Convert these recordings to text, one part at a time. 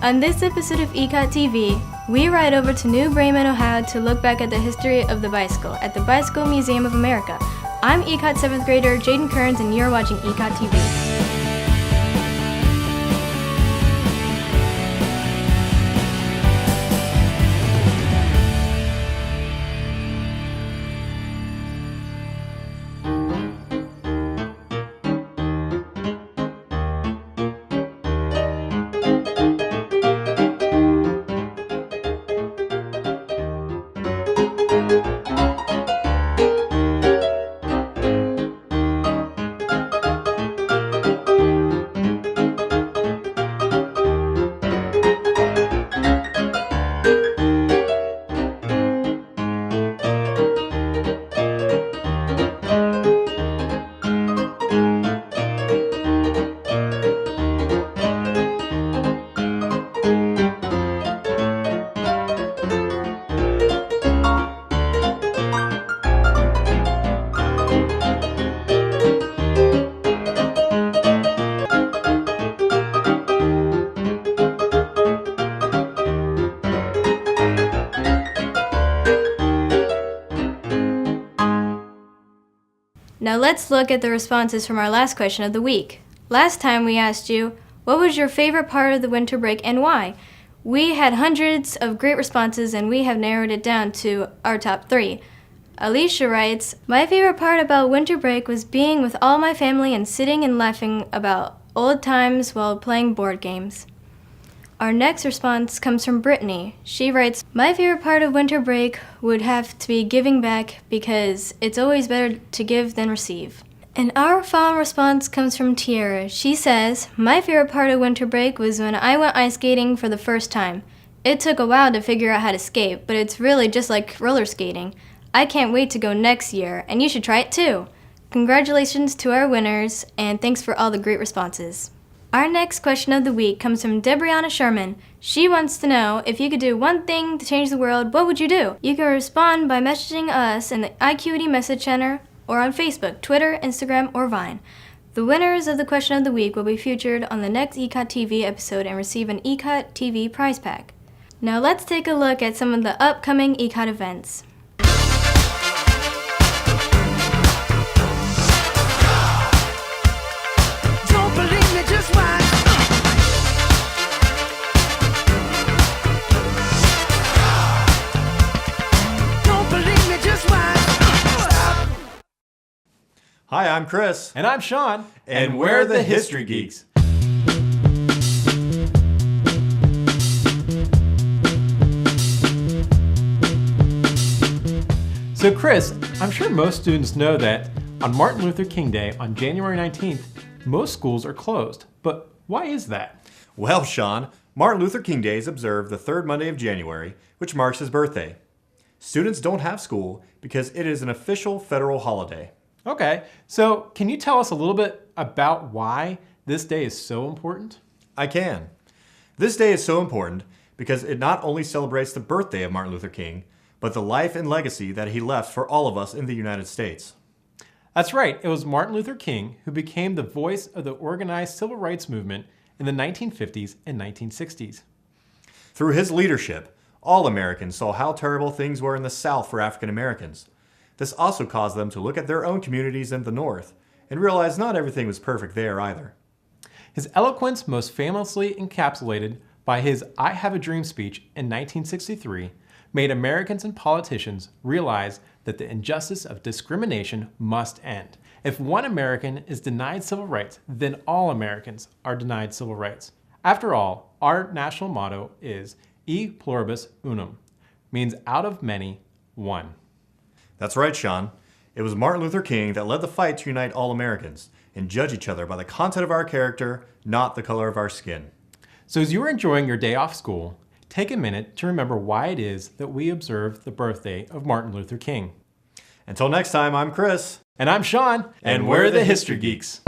On this episode of ECOTtv, we ride over to New Bremen, Ohio to look back at the history of the bicycle at the Bicycle Museum of America. I'm Ecot 7th grader Jaden Kearns, and you're watching ECOTtv. Now let's look at the responses from our last question of the week. Last time we asked you, what was your favorite part of the winter break and why? We had hundreds of great responses and we have narrowed it down to our top 3. Alicia writes, my favorite part about winter break was being with all my family and sitting and laughing about old times while playing board games. Our next response comes from Brittany. She writes, my favorite part of winter break would have to be giving back because it's always better to give than receive. And our final response comes from Tiara. She says, my favorite part of winter break was when I went ice skating for the first time. It took a while to figure out how to skate, but it's really just like roller skating. I can't wait to go next year, and you should try it too. Congratulations to our winners, and thanks for all the great responses. Our next question of the week comes from Debrianna Sherman. She wants to know, if you could do one thing to change the world, what would you do? You can respond by messaging us in the iQT message center or on Facebook, Twitter, Instagram, or Vine. The winners of the question of the week will be featured on the next ECOTtv episode and receive an ECOTtv prize pack. Now let's take a look at some of the upcoming Ecot events. Hi, I'm Chris. And I'm Sean. And we're the History Geeks. So Chris, I'm sure most students know that on Martin Luther King Day on January 19th, most schools are closed. But why is that? Well, Sean, Martin Luther King Day is observed the third Monday of January, which marks his birthday. Students don't have school because it is an official federal holiday. Okay, so can you tell us a little bit about why this day is so important? I can. This day is so important because it not only celebrates the birthday of Martin Luther King, but the life and legacy that he left for all of us in the United States. That's right, it was Martin Luther King who became the voice of the organized civil rights movement in the 1950s and 1960s. Through his leadership, all Americans saw how terrible things were in the South for African Americans. This also caused them to look at their own communities in the North and realize not everything was perfect there either. His eloquence, most famously encapsulated by his I Have a Dream speech in 1963, made Americans and politicians realize that the injustice of discrimination must end. If one American is denied civil rights, then all Americans are denied civil rights. After all, our national motto is E pluribus unum, means out of many, one. That's right, Sean. It was Martin Luther King that led the fight to unite all Americans and judge each other by the content of our character, not the color of our skin. So as you are enjoying your day off school, take a minute to remember why it is that we observe the birthday of Martin Luther King. Until next time, I'm Chris. And I'm Sean. And we're the History Geeks.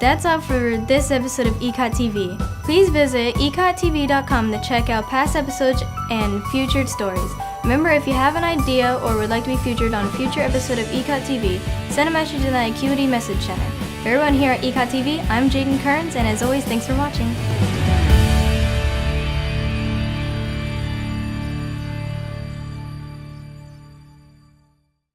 That's all for this episode of ECOTtv. Please visit ECOTtv.com to check out past episodes and featured stories. Remember, if you have an idea or would like to be featured on a future episode of ECOTtv, send a message in the iQT message center. For everyone here at ECOTtv, I'm Jaden Kearns, and as always, thanks for watching.